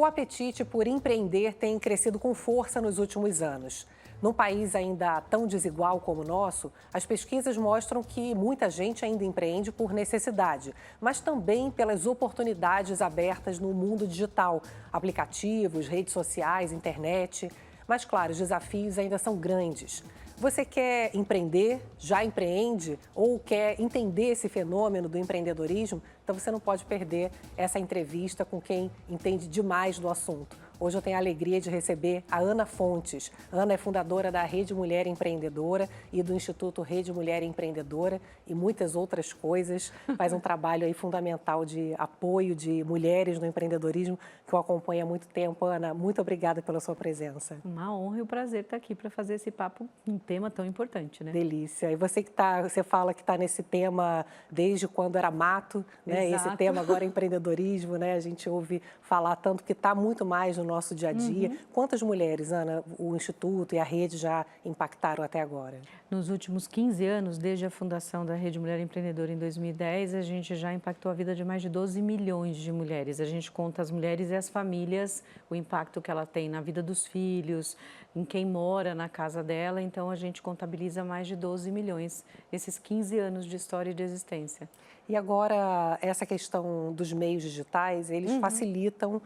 O apetite por empreender tem crescido com força nos últimos anos. Num país ainda tão desigual como o nosso, as pesquisas mostram que muita gente ainda empreende por necessidade, mas também pelas oportunidades abertas no mundo digital, aplicativos, redes sociais, internet. Mas, claro, os desafios ainda são grandes. Você quer empreender, já empreende ou quer entender esse fenômeno do empreendedorismo? Então você não pode perder essa entrevista com quem entende demais do assunto. Hoje eu tenho a alegria de receber a Ana Fontes. A Ana é fundadora da Rede Mulher Empreendedora e do Instituto Rede Mulher Empreendedora e muitas outras coisas. Faz um trabalho aí fundamental de apoio de mulheres no empreendedorismo que eu acompanho há muito tempo. Ana, muito obrigada pela sua presença. Uma honra e um prazer estar aqui para fazer esse papo, um tema tão importante, né? Delícia. E você você fala que está nesse tema desde quando era mato, né? Exato. Esse tema agora é empreendedorismo, né? A gente ouve falar tanto que está muito mais no nosso dia a dia. Quantas mulheres, Ana, o Instituto e a rede já impactaram até agora? Nos últimos 15 anos, desde a fundação da Rede Mulher Empreendedora em 2010, a gente já impactou a vida de mais de 12 milhões de mulheres. A gente conta as mulheres e as famílias, o impacto que ela tem na vida dos filhos, em quem mora na casa dela. Então, a gente contabiliza mais de 12 milhões nesses 15 anos de história e de existência. E agora, essa questão dos meios digitais, eles facilitam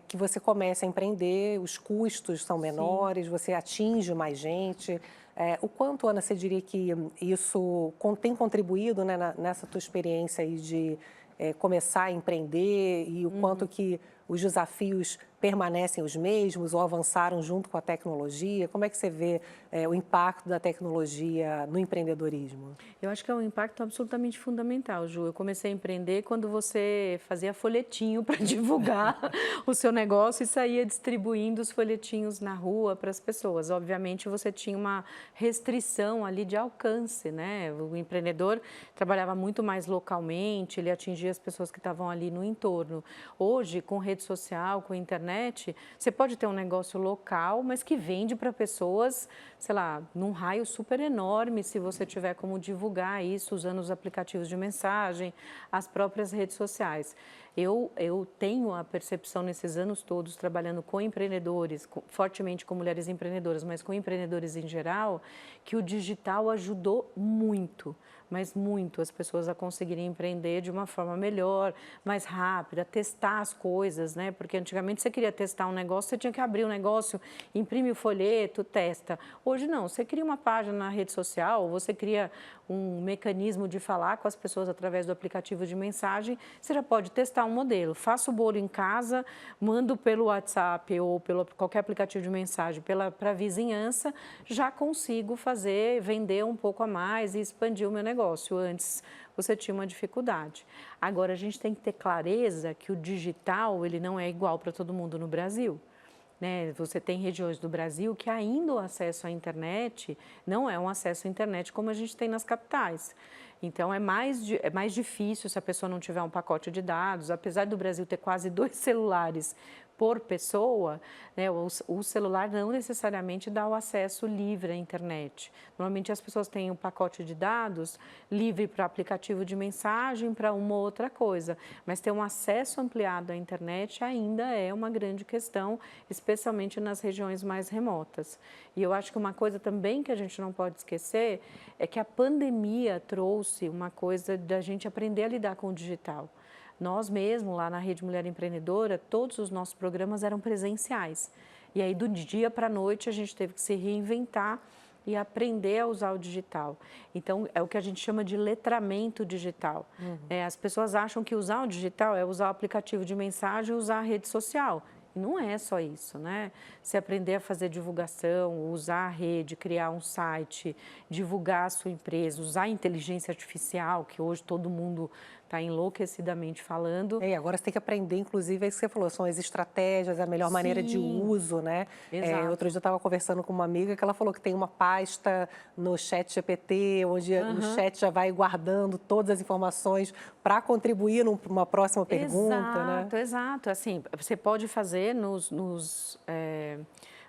que você comece a empreender, os custos são menores, você atinge mais gente. O quanto, Ana, você diria que isso tem contribuído, né, nessa tua experiência aí de começar a empreender e o quanto que os desafios permanecem os mesmos ou avançaram junto com a tecnologia? Como é que você vê o impacto da tecnologia no empreendedorismo? Eu acho que é um impacto absolutamente fundamental, Ju. Eu comecei a empreender quando você fazia folhetinho para divulgar o seu negócio e saía distribuindo os folhetinhos na rua para as pessoas. Obviamente, você tinha uma restrição ali de alcance, né? O empreendedor trabalhava muito mais localmente, ele atingia as pessoas que estavam ali no entorno. Hoje, com rede social, com internet, você pode ter um negócio local, mas que vende para pessoas, sei lá, num raio super enorme, se você tiver como divulgar isso usando os aplicativos de mensagem, as próprias redes sociais. Eu tenho a percepção nesses anos todos trabalhando com empreendedores, fortemente com mulheres empreendedoras, mas com empreendedores em geral, que o digital ajudou muito, mas muito as pessoas a conseguirem empreender de uma forma melhor, mais rápida, testar as coisas, né? Porque antigamente você queria testar um negócio, você tinha que abrir o negócio, imprime o folheto, testa. Hoje não, você cria uma página na rede social, você cria um mecanismo de falar com as pessoas através do aplicativo de mensagem, você já pode testar um modelo. Faço o bolo em casa, mando pelo WhatsApp ou pelo qualquer aplicativo de mensagem para a vizinhança, já consigo fazer, vender um pouco a mais e expandir o meu negócio. Antes você tinha uma dificuldade. Agora a gente tem que ter clareza que o digital ele não é igual para todo mundo no Brasil. Né? Você tem regiões do Brasil que ainda o acesso à internet não é um acesso à internet como a gente tem nas capitais. Então, é mais difícil se a pessoa não tiver um pacote de dados. Apesar do Brasil ter quase 2 celulares por pessoa, né, o celular não necessariamente dá o acesso livre à internet. Normalmente as pessoas têm um pacote de dados livre para aplicativo de mensagem, para uma ou outra coisa, mas ter um acesso ampliado à internet ainda é uma grande questão, especialmente nas regiões mais remotas. E eu acho que uma coisa também que a gente não pode esquecer é que a pandemia trouxe uma coisa da gente aprender a lidar com o digital. Nós mesmos, lá na Rede Mulher Empreendedora, todos os nossos programas eram presenciais. E aí, do dia para a noite, a gente teve que se reinventar e aprender a usar o digital. Então, é o que a gente chama de letramento digital. As pessoas acham que usar o digital é usar o aplicativo de mensagem e usar a rede social. E não é só isso, né? Você aprender a fazer divulgação, usar a rede, criar um site, divulgar a sua empresa, usar a inteligência artificial, que hoje todo mundo está enlouquecidamente falando. E agora você tem que aprender, inclusive, é isso que você falou, são as estratégias, a melhor maneira de uso, né? Exato. Outro dia eu estava conversando com uma amiga que ela falou que tem uma pasta no chat GPT, onde o chat já vai guardando todas as informações para contribuir numa próxima pergunta, né? Exato. Assim, você pode fazer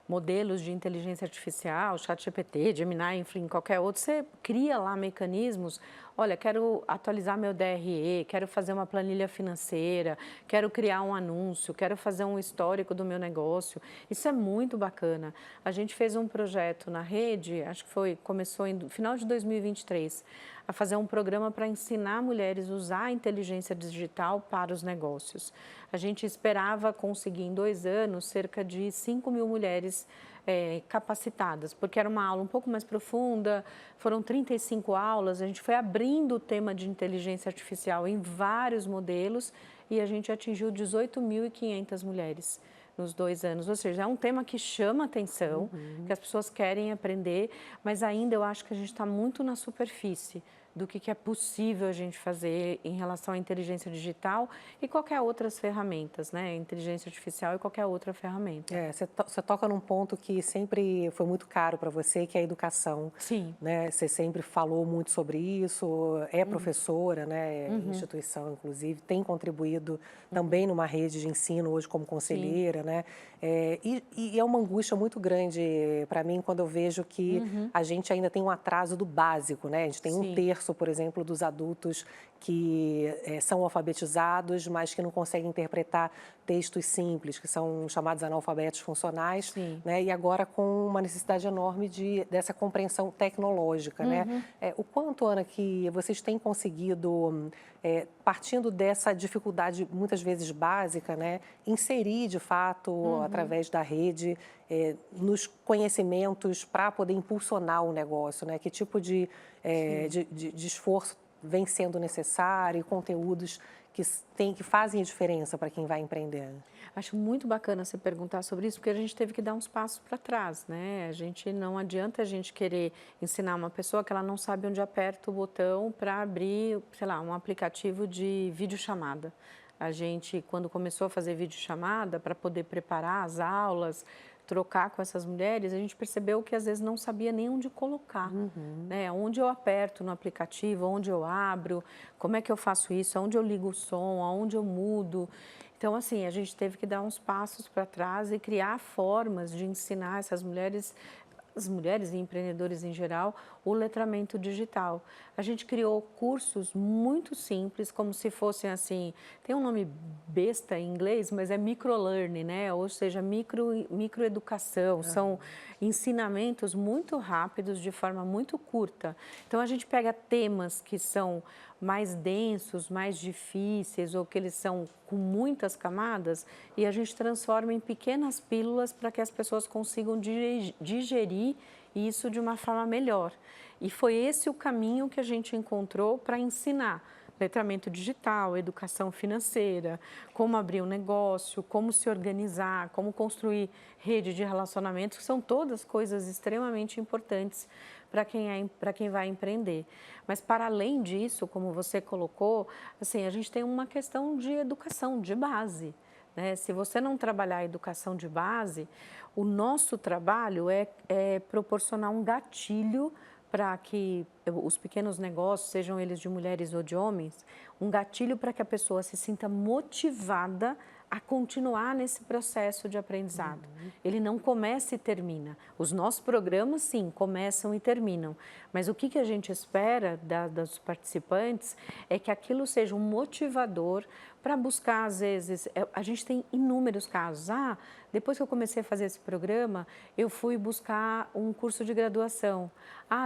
modelos de inteligência artificial, ChatGPT, Gemini, enfim, qualquer outro, você cria lá mecanismos. Olha, quero atualizar meu DRE, quero fazer uma planilha financeira, quero criar um anúncio, quero fazer um histórico do meu negócio. Isso é muito bacana. A gente fez um projeto na rede, acho que começou no final de 2023, a fazer um programa para ensinar mulheres a usar a inteligência digital para os negócios. A gente esperava conseguir em 2 anos cerca de 5 mil mulheres capacitadas, porque era uma aula um pouco mais profunda, foram 35 aulas, a gente foi abrindo o tema de inteligência artificial em vários modelos e a gente atingiu 18.500 mulheres nos 2 anos, ou seja, é um tema que chama atenção, que as pessoas querem aprender, mas ainda eu acho que a gente está muito na superfície do que é possível a gente fazer em relação à inteligência digital e qualquer outras ferramentas, né? Inteligência artificial e qualquer outra ferramenta. Você toca num ponto que sempre foi muito caro para você, que é a educação. Sim. Né? Você sempre falou muito sobre isso, é professora, né? Instituição, inclusive, tem contribuído também numa rede de ensino hoje como conselheira, né? E é uma angústia muito grande para mim quando eu vejo que a gente ainda tem um atraso do básico, né? A gente tem um terço, por exemplo, dos adultos que são alfabetizados, mas que não conseguem interpretar textos simples, que são chamados analfabetos funcionais, né? E agora com uma necessidade enorme dessa compreensão tecnológica, né? O quanto, Ana, que vocês têm conseguido, partindo dessa dificuldade muitas vezes básica, né? Inserir, de fato, através da rede, nos conhecimentos para poder impulsionar o negócio, né? Que tipo de esforço vem sendo necessário e conteúdos que fazem a diferença para quem vai empreender? Acho muito bacana você perguntar sobre isso, porque a gente teve que dar uns passos para trás, né? Não adianta a gente querer ensinar uma pessoa que ela não sabe onde aperta o botão para abrir, sei lá, um aplicativo de videochamada. A gente, quando começou a fazer videochamada, para poder preparar as aulas, trocar com essas mulheres, a gente percebeu que às vezes não sabia nem onde colocar, né? Onde eu aperto no aplicativo, onde eu abro, como é que eu faço isso, onde eu ligo o som, aonde eu mudo. Então, assim, a gente teve que dar uns passos para trás e criar formas de ensinar essas mulheres, as mulheres e empreendedores em geral, o letramento digital. A gente criou cursos muito simples, como se fossem assim, tem um nome besta em inglês, mas é microlearning, né? Ou seja, microeducação, são ensinamentos muito rápidos, de forma muito curta. Então, a gente pega temas que são mais densos, mais difíceis, ou que eles são com muitas camadas, e a gente transforma em pequenas pílulas para que as pessoas consigam digerir isso de uma forma melhor. E foi esse o caminho que a gente encontrou para ensinar letramento digital, educação financeira, como abrir um negócio, como se organizar, como construir rede de relacionamentos, que são todas coisas extremamente importantes para quem vai empreender. Mas, para além disso, como você colocou, assim, a gente tem uma questão de educação de base, né? Se você não trabalhar a educação de base, o nosso trabalho é proporcionar um gatilho para que os pequenos negócios, sejam eles de mulheres ou de homens, um gatilho para que a pessoa se sinta motivada a continuar nesse processo de aprendizado. Ele não começa e termina. Os nossos programas, sim, começam e terminam. Mas o que a gente espera dos participantes é que aquilo seja um motivador para buscar, às vezes, a gente tem inúmeros casos. Depois que eu comecei a fazer esse programa, eu fui buscar um curso de graduação.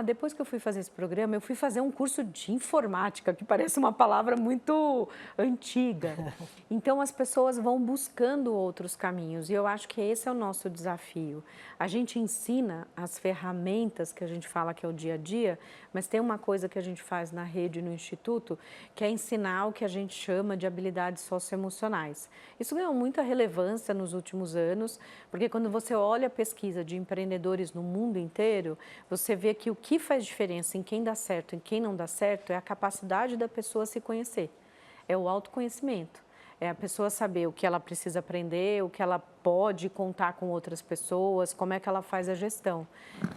Depois que eu fui fazer esse programa, eu fui fazer um curso de informática, que parece uma palavra muito antiga. Então, as pessoas vão buscando outros caminhos e eu acho que esse é o nosso desafio. A gente ensina as ferramentas que a gente fala que é o dia a dia, mas tem uma coisa que a gente faz na rede e no Instituto, que é ensinar o que a gente chama de habilidades socioemocionais. Isso ganhou muita relevância nos últimos anos, porque quando você olha a pesquisa de empreendedores no mundo inteiro, você vê que o que faz diferença em quem dá certo e quem não dá certo é a capacidade da pessoa se conhecer, é o autoconhecimento. É a pessoa saber o que ela precisa aprender, o que ela pode contar com outras pessoas, como é que ela faz a gestão.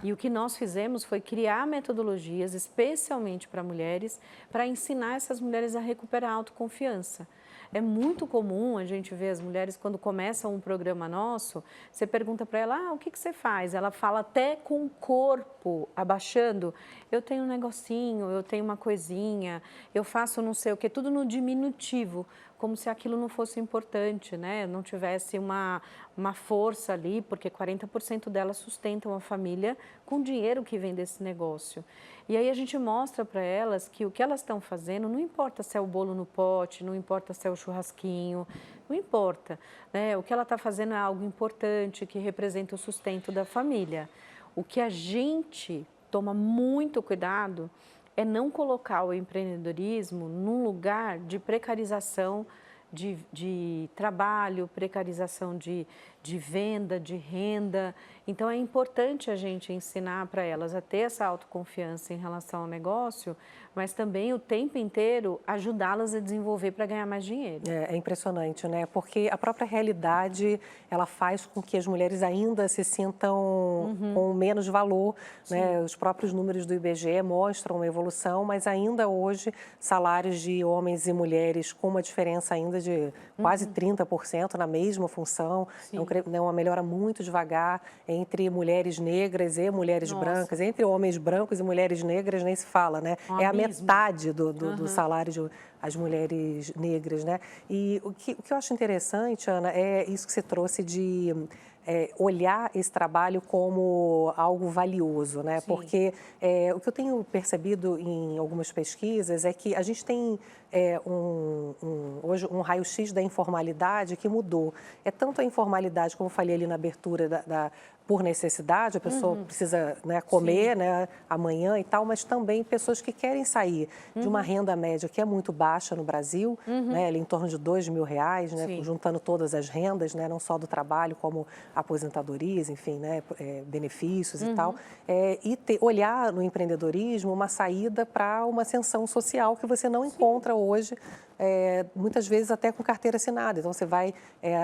E o que nós fizemos foi criar metodologias, especialmente para mulheres, para ensinar essas mulheres a recuperar a autoconfiança. É muito comum a gente ver as mulheres, quando começam um programa nosso, você pergunta para ela, o que você faz? Ela fala até com o corpo abaixando, eu tenho um negocinho, eu tenho uma coisinha, eu faço não sei o que, tudo no diminutivo, como se aquilo não fosse importante, né? Não tivesse uma força ali, porque 40% delas sustentam a família com o dinheiro que vem desse negócio. E aí a gente mostra para elas que o que elas estão fazendo, não importa se é o bolo no pote, não importa se é o churrasquinho, não importa, né? O que ela está fazendo é algo importante, que representa o sustento da família. O que a gente toma muito cuidado é não colocar o empreendedorismo num lugar de precarização de trabalho, precarização de venda, de renda. Então, é importante a gente ensinar para elas a ter essa autoconfiança em relação ao negócio, mas também o tempo inteiro ajudá-las a desenvolver para ganhar mais dinheiro. É impressionante, né? Porque a própria realidade, ela faz com que as mulheres ainda se sintam com menos valor, né? Os próprios números do IBGE mostram uma evolução, mas ainda hoje salários de homens e mulheres com uma diferença ainda de quase 30% na mesma função. É uma melhora muito devagar entre mulheres negras e mulheres brancas, entre homens brancos e mulheres negras nem se fala, né? É a metade do salário de as mulheres negras, né? E o que eu acho interessante, Ana, é isso que você trouxe de olhar esse trabalho como algo valioso, né? Porque o que eu tenho percebido em algumas pesquisas é que a gente tem hoje um raio-x da informalidade que mudou. É tanto a informalidade, como eu falei ali na abertura, por necessidade, a pessoa precisa, né, comer, né, amanhã e tal, mas também pessoas que querem sair de uma renda média que é muito baixa no Brasil, né, ali em torno de R$2.000, né, juntando todas as rendas, né, não só do trabalho, como aposentadorias, enfim, né, benefícios e tal, e olhar no empreendedorismo uma saída para uma ascensão social que você não encontra hoje, muitas vezes até com carteira assinada. Então, você vai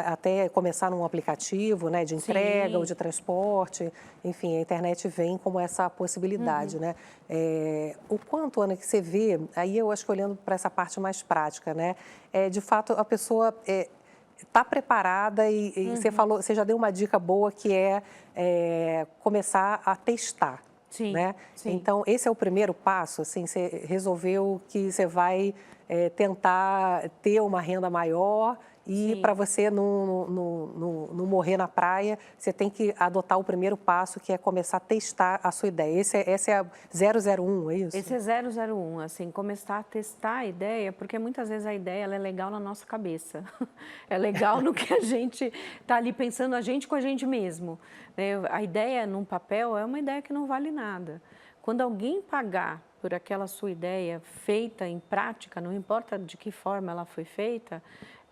até começar num aplicativo, né, de entrega ou de transporte, enfim, a internet vem como essa possibilidade, né? O quanto, Ana, que você vê, aí eu acho que olhando para essa parte mais prática, né, de fato a pessoa está preparada e você já deu uma dica boa que é começar a testar. Né? Então, esse é o primeiro passo, assim, você resolveu que você vai tentar ter uma renda maior e para você não morrer na praia, você tem que adotar o primeiro passo, que é começar a testar a sua ideia. Esse é a 001, é isso? Esse é 001, assim, começar a testar a ideia, porque muitas vezes a ideia ela é legal na nossa cabeça. É legal no que a gente está ali pensando, a gente com a gente mesmo. Né? A ideia num papel é uma ideia que não vale nada. Quando alguém pagar por aquela sua ideia feita em prática, não importa de que forma ela foi feita,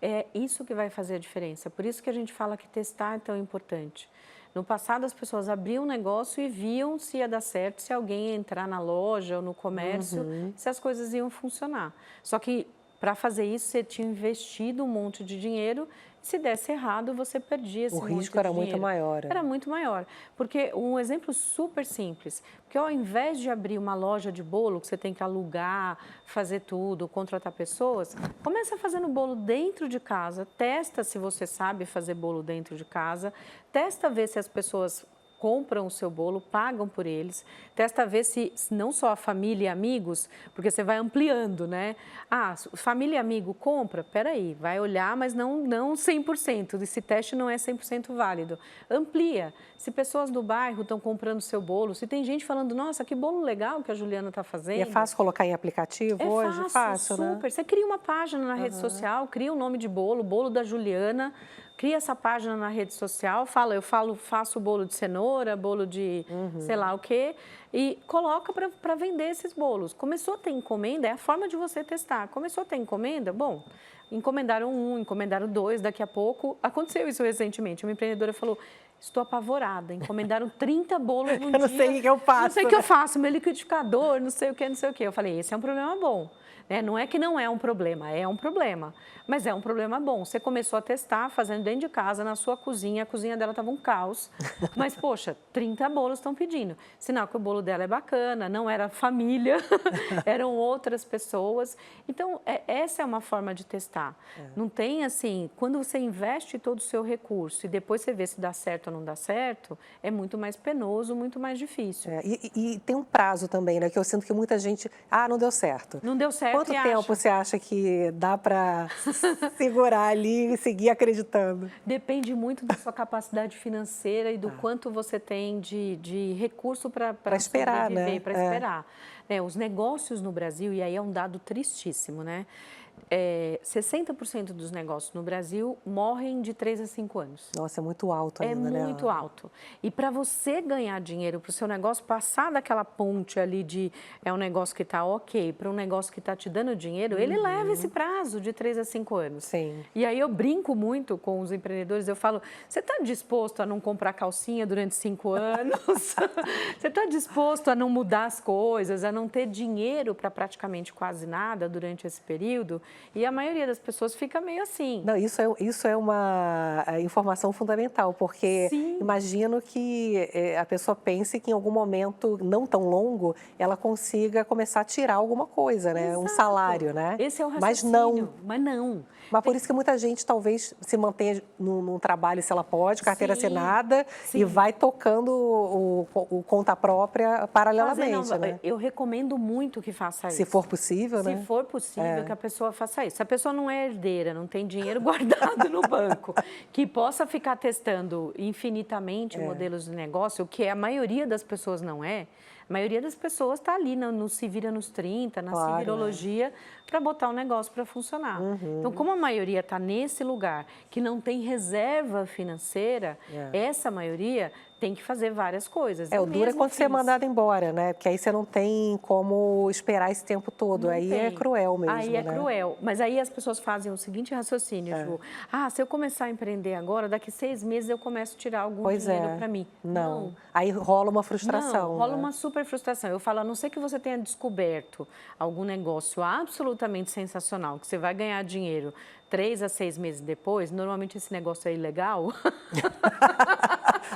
é isso que vai fazer a diferença. Por isso que a gente fala que testar é tão importante. No passado, as pessoas abriam um negócio e viam se ia dar certo, se alguém ia entrar na loja ou no comércio, se as coisas iam funcionar. Só que, para fazer isso, você tinha investido um monte de dinheiro. Se desse errado, você perdia esse monte de dinheiro. O risco era muito maior. Era muito maior. Porque um exemplo super simples, porque ao invés de abrir uma loja de bolo, que você tem que alugar, fazer tudo, contratar pessoas, começa fazendo bolo dentro de casa, testa se você sabe fazer bolo dentro de casa, testa ver se as pessoas compram o seu bolo, pagam por eles, testa ver se não só a família e amigos, porque você vai ampliando, né? Ah, família e amigo compra? Peraí, vai olhar, mas não 100%, esse teste não é 100% válido. Amplia. Se pessoas do bairro estão comprando o seu bolo, se tem gente falando, nossa, que bolo legal que a Juliana está fazendo. E é fácil colocar em aplicativo hoje? É fácil, super. Né? Você cria uma página na rede social, cria o nome de bolo, bolo da Juliana, cria essa página na rede social, faço bolo de cenoura, bolo de sei lá o quê, e coloca para vender esses bolos. Começou a ter encomenda, é a forma de você testar. Começou a ter encomenda, bom, encomendaram 1, encomendaram 2, daqui a pouco. Aconteceu isso recentemente, uma empreendedora falou, Estou apavorada. Encomendaram 30 bolos num dia. Eu não sei o que eu faço. Não sei o que eu faço, meu liquidificador, não sei o que, não sei o que. Eu falei, esse é um problema bom. Né? Não é que não é um problema, é um problema. Mas é um problema bom. Você começou a testar, fazendo dentro de casa, na sua cozinha. A cozinha dela estava um caos. Mas, poxa, 30 bolos estão pedindo. Sinal que o bolo dela é bacana, não era família, eram outras pessoas. Então, essa é uma forma de testar. Não tem assim, quando você investe todo o seu recurso e depois você vê se dá certo ou não dá certo, é muito mais penoso, muito mais difícil. E tem um prazo também, né? Que eu sinto que muita gente, não deu certo. Não deu certo. Quanto tempo você acha que dá para segurar ali e seguir acreditando? Depende muito da sua capacidade financeira e do quanto você tem de recurso para esperar, né? Para esperar. Os negócios no Brasil, e aí é um dado tristíssimo, né? 60% dos negócios no Brasil morrem de 3 a 5 anos. Nossa, é muito alto ainda, né? É muito alto. E para você ganhar dinheiro para o seu negócio, passar daquela ponte ali de um negócio que está ok para um negócio que está te dando dinheiro, ele leva esse prazo de 3 a 5 anos. Sim. E aí eu brinco muito com os empreendedores, eu falo, você está disposto a não comprar calcinha durante 5 anos? Você está disposto a não mudar as coisas, a não ter dinheiro para praticamente quase nada durante esse período? E a maioria das pessoas fica meio assim. Não, isso é uma informação fundamental, porque Sim. imagino que a pessoa pense que em algum momento não tão longo ela consiga começar a tirar alguma coisa, né? Exato. Um salário, né? Esse é o raciocínio. Mas não. Mas por isso que muita gente talvez se mantenha num trabalho, se ela pode, carteira assinada, sim. E vai tocando o conta própria paralelamente, né? Eu recomendo muito que faça isso. Se for possível, né? Se for possível que a pessoa faça isso. Se a pessoa não é herdeira, não tem dinheiro guardado no banco, que possa ficar testando infinitamente modelos de negócio, o que a maioria das pessoas não é. A maioria das pessoas está ali no Se Vira nos 30, na civirologia, para botar o negócio para funcionar. Então, como a maioria está nesse lugar que não tem reserva financeira, essa maioria tem que fazer várias coisas. O duro é quando você é mandado embora, né? Porque aí você não tem como esperar esse tempo todo. Aí é cruel mesmo, Aí é cruel. Mas aí as pessoas fazem o seguinte raciocínio, Ju. Se eu começar a empreender agora, daqui 6 meses eu começo a tirar algum dinheiro para mim. Não. Aí rola uma frustração. Não, rola uma super frustração. Eu falo, a não ser que você tenha descoberto algum negócio absolutamente sensacional, que você vai ganhar dinheiro 3 a 6 meses depois, normalmente esse negócio é ilegal.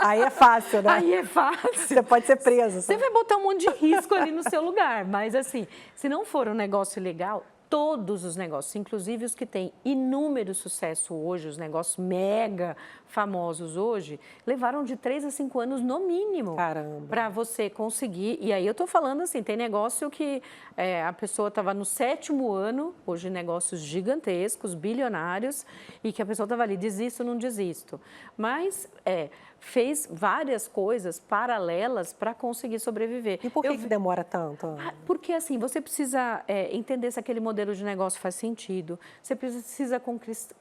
Aí é fácil, né? Aí é fácil. Você pode ser preso. Você vai botar um monte de risco ali no seu lugar. Mas assim, se não for um negócio legal, todos os negócios, inclusive os que têm inúmero sucesso hoje, os negócios mega famosos hoje, levaram de 3 a 5 anos no mínimo para você conseguir. E aí eu estou falando assim, tem negócio que a pessoa estava no 7º ano, hoje negócios gigantescos, bilionários, e que a pessoa estava ali, desisto, não desisto. Mas fez várias coisas paralelas para conseguir sobreviver. E por que demora tanto? Porque assim, você precisa entender se aquele modelo de negócio faz sentido, você precisa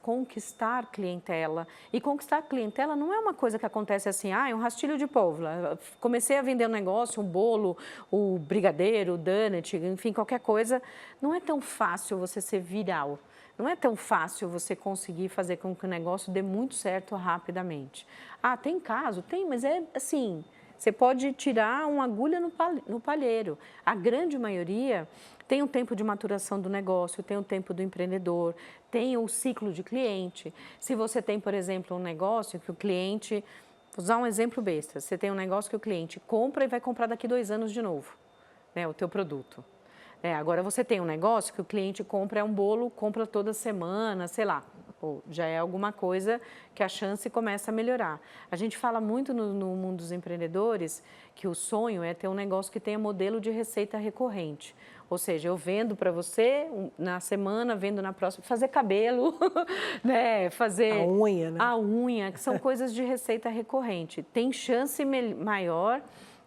conquistar clientela. E conquistar clientela não é uma coisa que acontece assim, é um rastilho de pólvora. Comecei a vender um negócio, um bolo, o brigadeiro, o donut, enfim, qualquer coisa. Não é tão fácil você ser viral. Não é tão fácil você conseguir fazer com que o negócio dê muito certo rapidamente. Tem caso? Tem, mas é assim, você pode tirar uma agulha no palheiro. A grande maioria tem o tempo de maturação do negócio, tem o tempo do empreendedor, tem o ciclo de cliente. Se você tem, por exemplo, um negócio que o cliente... Vou usar um exemplo besta. Você tem um negócio que o cliente compra e vai comprar daqui 2 anos de novo, né, o teu produto. Agora você tem um negócio que o cliente compra um bolo, compra toda semana, sei lá, já é alguma coisa que a chance começa a melhorar. A gente fala muito no mundo dos empreendedores que o sonho é ter um negócio que tenha modelo de receita recorrente. Ou seja, eu vendo para você na semana, vendo na próxima, fazer cabelo, né? Fazer a unha, né? A unha, que são coisas de receita recorrente. Tem chance maior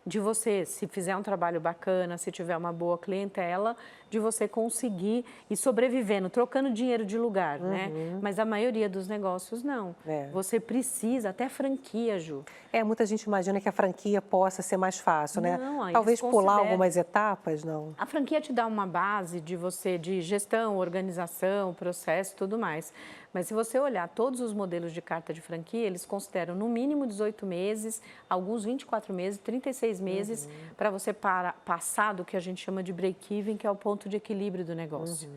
de você, se fizer um trabalho bacana, se tiver uma boa clientela, de você conseguir ir sobrevivendo, trocando dinheiro de lugar, né? Mas a maioria dos negócios não. Você precisa, até franquia, Ju. Muita gente imagina que a franquia possa ser mais fácil, né? Não, talvez pular algumas etapas, não? A franquia te dá uma base de gestão, organização, processo, tudo mais. Mas se você olhar todos os modelos de carta de franquia, eles consideram no mínimo 18 meses, alguns 24 meses, 36 meses, para você passar do que a gente chama de break-even, que é o ponto de equilíbrio do negócio.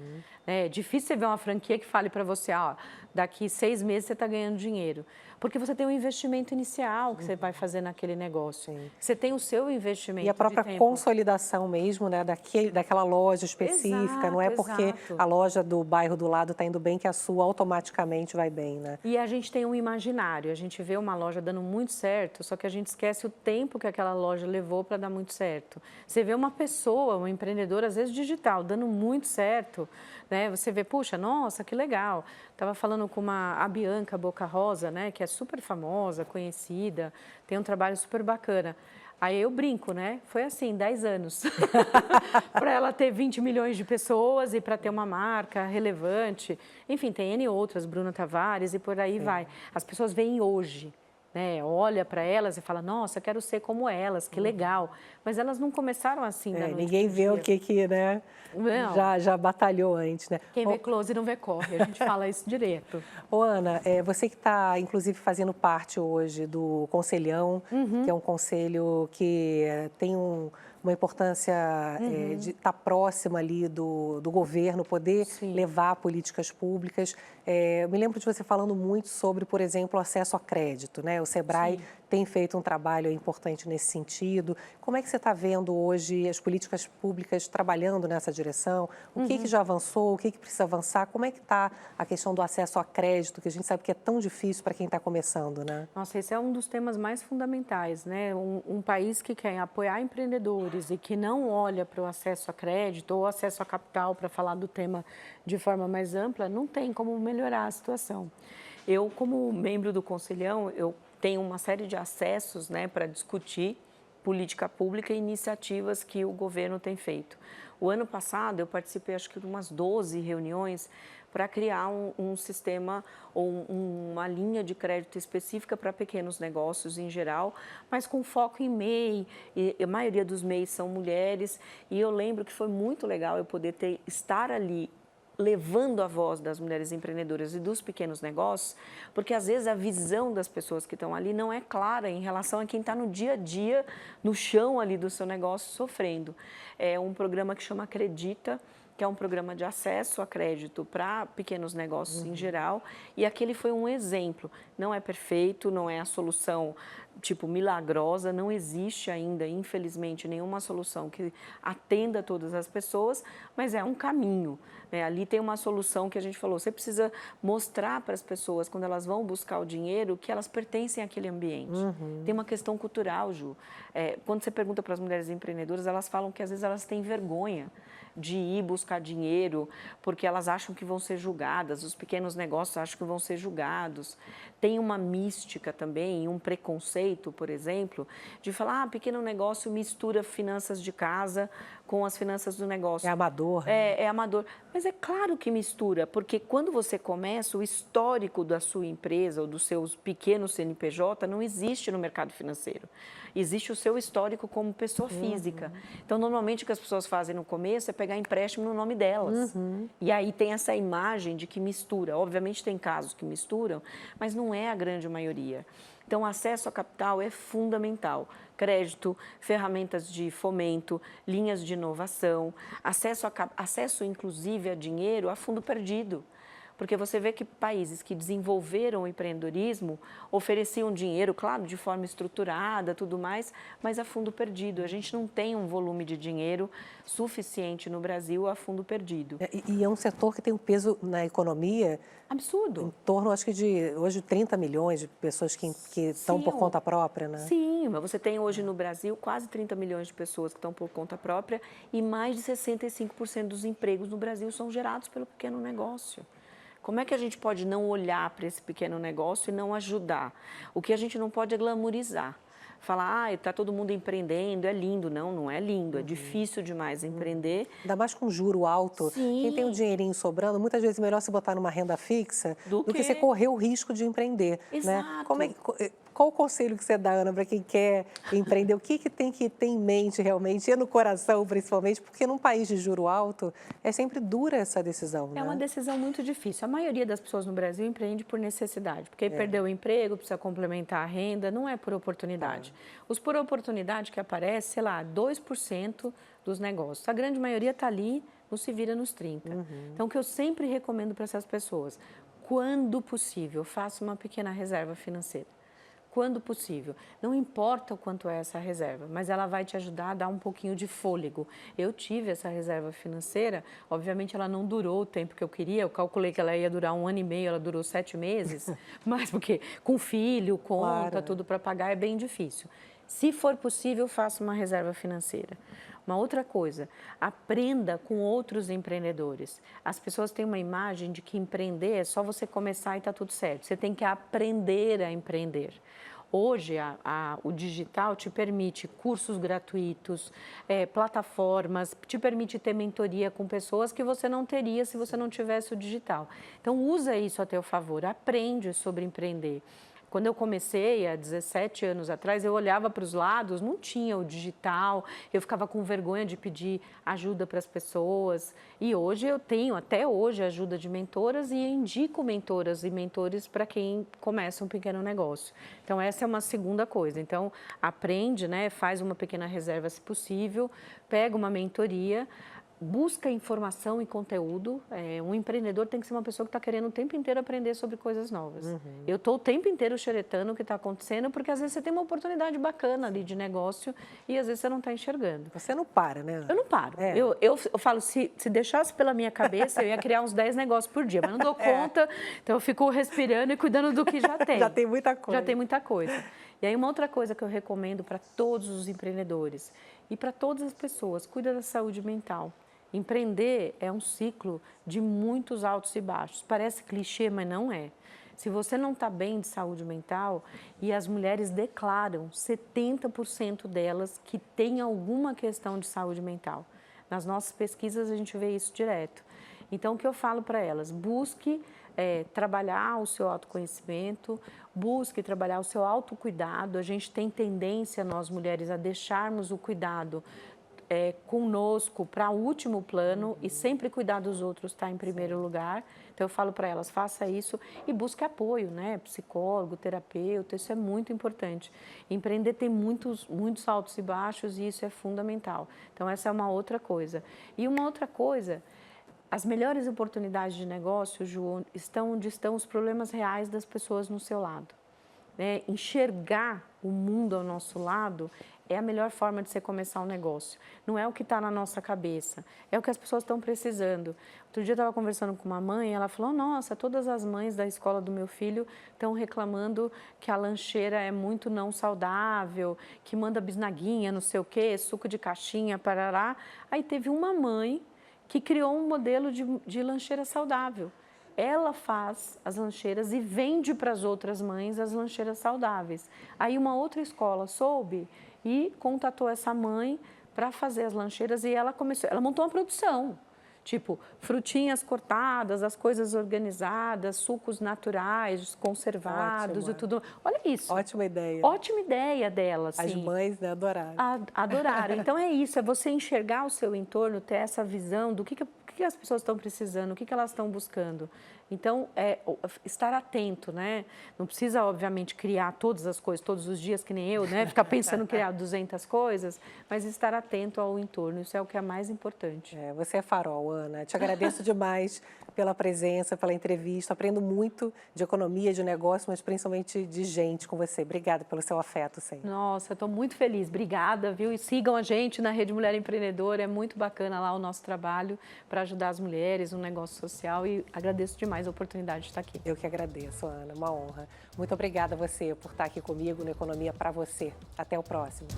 É difícil você ver uma franquia que fale para você, ó, daqui 6 meses você está ganhando dinheiro. Porque você tem um investimento inicial que você vai fazer naquele negócio. Sim. Você tem o seu investimento. E a própria consolidação mesmo, né, daquela loja específica. Exato, não é porque exato. a loja do bairro do lado está indo bem que a sua automaticamente vai bem, né? E a gente tem um imaginário, a gente vê uma loja dando muito certo, só que a gente esquece o tempo que aquela loja levou para dar muito certo. Você vê uma pessoa, um empreendedor, às vezes digital, dando muito certo, né? Você vê, puxa, nossa, que legal. Estava falando com a Bianca Boca Rosa, né, que é super famosa, conhecida, tem um trabalho super bacana. Aí eu brinco, né? Foi assim, 10 anos. Para ela ter 20 milhões de pessoas e para ter uma marca relevante. Enfim, tem N outras, Bruna Tavares e por aí vai. As pessoas veem hoje, né? Olha para elas e fala, nossa, quero ser como elas, que legal. Mas elas não começaram assim da noite Ninguém pro vê o dia. que né? Já batalhou antes, né? Quem vê close não vê corre, a gente fala isso direto. Ô, Ana, você que está, inclusive, fazendo parte hoje do Conselhão, que é um conselho que tem uma importância de estar próxima ali do governo, poder levar políticas públicas. Eu me lembro de você falando muito sobre, por exemplo, o acesso a crédito, né? O Sebrae tem feito um trabalho importante nesse sentido. Como é que você está vendo hoje as políticas públicas trabalhando nessa direção? O que já avançou? O que precisa avançar? Como é que está a questão do acesso a crédito, que a gente sabe que é tão difícil para quem está começando, né? Nossa, esse é um dos temas mais fundamentais, né? Um país que quer apoiar empreendedores e que não olha para o acesso a crédito ou acesso a capital, para falar do tema de forma mais ampla, não tem como melhorar a situação. Eu, como membro do Conselhão, eu tenho uma série de acessos, né, para discutir política pública e iniciativas que o governo tem feito. O ano passado eu participei, acho que de umas 12 reuniões para criar um sistema ou uma linha de crédito específica para pequenos negócios em geral, mas com foco em MEI, e a maioria dos MEIs são mulheres, e eu lembro que foi muito legal eu poder estar ali levando a voz das mulheres empreendedoras e dos pequenos negócios, porque às vezes a visão das pessoas que estão ali não é clara em relação a quem está no dia a dia, no chão ali do seu negócio, sofrendo. É um programa que chama Acredita, que é um programa de acesso a crédito para pequenos negócios em geral, e aquele foi um exemplo. Não é perfeito, não é a solução tipo milagrosa, não existe ainda, infelizmente, nenhuma solução que atenda todas as pessoas, mas é um caminho, né? Ali tem uma solução que a gente falou, você precisa mostrar para as pessoas, quando elas vão buscar o dinheiro, que elas pertencem àquele ambiente. Tem uma questão cultural, Ju. Quando você pergunta para as mulheres empreendedoras, elas falam que às vezes elas têm vergonha de ir buscar dinheiro, porque elas acham que vão ser julgadas, os pequenos negócios acham que vão ser julgados. Tem uma mística também, um preconceito, por exemplo, de falar, pequeno negócio mistura finanças de casa com as finanças do negócio. É amador. Né? É amador. Mas é claro que mistura, porque quando você começa, o histórico da sua empresa ou dos seus pequenos CNPJ não existe no mercado financeiro. Existe o seu histórico como pessoa física. Então, normalmente, o que as pessoas fazem no começo é pegar empréstimo no nome delas. E aí tem essa imagem de que mistura. Obviamente, tem casos que misturam, mas não é a grande maioria. Então, o acesso a capital é fundamental. Crédito, ferramentas de fomento, linhas de inovação, acesso inclusive a dinheiro a fundo perdido. Porque você vê que países que desenvolveram o empreendedorismo ofereciam dinheiro, claro, de forma estruturada, tudo mais, mas a fundo perdido. A gente não tem um volume de dinheiro suficiente no Brasil a fundo perdido. E é um setor que tem um peso na economia absurdo. Em torno, acho que de hoje 30 milhões de pessoas que estão por conta própria, né? Sim, mas você tem hoje no Brasil quase 30 milhões de pessoas que estão por conta própria e mais de 65% dos empregos no Brasil são gerados pelo pequeno negócio. Como é que a gente pode não olhar para esse pequeno negócio e não ajudar? O que a gente não pode é glamorizar. Falar, está todo mundo empreendendo, é lindo. Não, não é lindo, é difícil demais empreender. Ainda mais com juro alto. Sim. Quem tem um dinheirinho sobrando, muitas vezes é melhor se botar numa renda fixa do que você correr o risco de empreender. Exato. Né? Qual o conselho que você dá, Ana, para quem quer empreender? O que tem que ter em mente realmente, e no coração principalmente, porque num país de juro alto é sempre dura essa decisão, né? É uma decisão muito difícil. A maioria das pessoas no Brasil empreende por necessidade, porque perdeu o emprego, precisa complementar a renda, não é por oportunidade. Os por oportunidade que aparece, sei lá, 2% dos negócios. A grande maioria está ali, não se vira nos 30. Então, o que eu sempre recomendo para essas pessoas, quando possível, faça uma pequena reserva financeira. Quando possível. Não importa o quanto é essa reserva, mas ela vai te ajudar a dar um pouquinho de fôlego. Eu tive essa reserva financeira, obviamente ela não durou o tempo que eu queria, eu calculei que ela ia durar 1 ano e meio, ela durou 7 meses, mas porque com filho, conta, tudo para pagar é bem difícil. Se for possível, faça uma reserva financeira. Uma outra coisa, aprenda com outros empreendedores. As pessoas têm uma imagem de que empreender é só você começar e está tudo certo. Você tem que aprender a empreender. Hoje, o digital te permite cursos gratuitos, plataformas, te permite ter mentoria com pessoas que você não teria se você não tivesse o digital. Então, usa isso a teu favor, aprende sobre empreender. Quando eu comecei, há 17 anos atrás, eu olhava para os lados, não tinha o digital, eu ficava com vergonha de pedir ajuda para as pessoas. E hoje eu tenho, até hoje, ajuda de mentoras e indico mentoras e mentores para quem começa um pequeno negócio. Então, essa é uma segunda coisa. Então, aprende, né? Faz uma pequena reserva se possível, pega uma mentoria, busca informação e conteúdo. Um empreendedor tem que ser uma pessoa que está querendo o tempo inteiro aprender sobre coisas novas. Eu estou o tempo inteiro xeretando o que está acontecendo, porque às vezes você tem uma oportunidade bacana ali de negócio e às vezes você não está enxergando. Você não para, né? Eu não paro. Eu falo, se deixasse pela minha cabeça, eu ia criar uns 10 negócios por dia, mas não dou conta, então eu fico respirando e cuidando do que já tem. Já tem muita coisa. Já tem muita coisa. E aí uma outra coisa que eu recomendo para todos os empreendedores e para todas as pessoas, cuida da saúde mental. Empreender é um ciclo de muitos altos e baixos. Parece clichê, mas não é. Se você não está bem de saúde mental, e as mulheres declaram, 70% delas, que têm alguma questão de saúde mental. Nas nossas pesquisas a gente vê isso direto. Então, o que eu falo para elas? Busque trabalhar o seu autoconhecimento, busque trabalhar o seu autocuidado. A gente tem tendência, nós mulheres, a deixarmos o cuidado conosco para o último plano e sempre cuidar dos outros está em primeiro lugar. Então eu falo para elas, faça isso e busque apoio, né? Psicólogo, terapeuta, isso é muito importante. Empreender tem muitos altos e baixos e isso é fundamental. Então essa é uma outra coisa. E uma outra coisa, as melhores oportunidades de negócio, Ju, estão onde estão os problemas reais das pessoas no seu lado. Enxergar o mundo ao nosso lado é a melhor forma de você começar um negócio. Não é o que está na nossa cabeça, é o que as pessoas estão precisando. Outro dia eu estava conversando com uma mãe, ela falou, nossa, todas as mães da escola do meu filho estão reclamando que a lancheira é muito não saudável, que manda bisnaguinha, não sei o quê, suco de caixinha, parará. Aí teve uma mãe que criou um modelo de lancheira saudável. Ela faz as lancheiras e vende para as outras mães as lancheiras saudáveis. Aí uma outra escola soube e contatou essa mãe para fazer as lancheiras e ela montou uma produção. Tipo, frutinhas cortadas, as coisas organizadas, sucos naturais, conservados. Ótimo. E tudo. Olha isso. Ótima ideia. Ótima ideia dela, sim. As mães, né, adoraram. Adoraram. Então é isso, é você enxergar o seu entorno, ter essa visão do que as pessoas estão precisando, o que elas estão buscando. Então, estar atento, né? Não precisa, obviamente, criar todas as coisas todos os dias, que nem eu, né? Ficar pensando em criar 200 coisas, mas estar atento ao entorno, isso é o que é mais importante. Você é farol, Ana. Te agradeço demais pela presença, pela entrevista. Aprendo muito de economia, de negócio, mas principalmente de gente com você. Obrigada pelo seu afeto sempre. Nossa, estou muito feliz. Obrigada, viu? E sigam a gente na Rede Mulher Empreendedora. É muito bacana lá o nosso trabalho para ajudar as mulheres, um negócio social. E agradeço demais a oportunidade de estar aqui. Eu que agradeço, Ana. Uma honra. Muito obrigada a você por estar aqui comigo no Economia para Você. Até o próximo.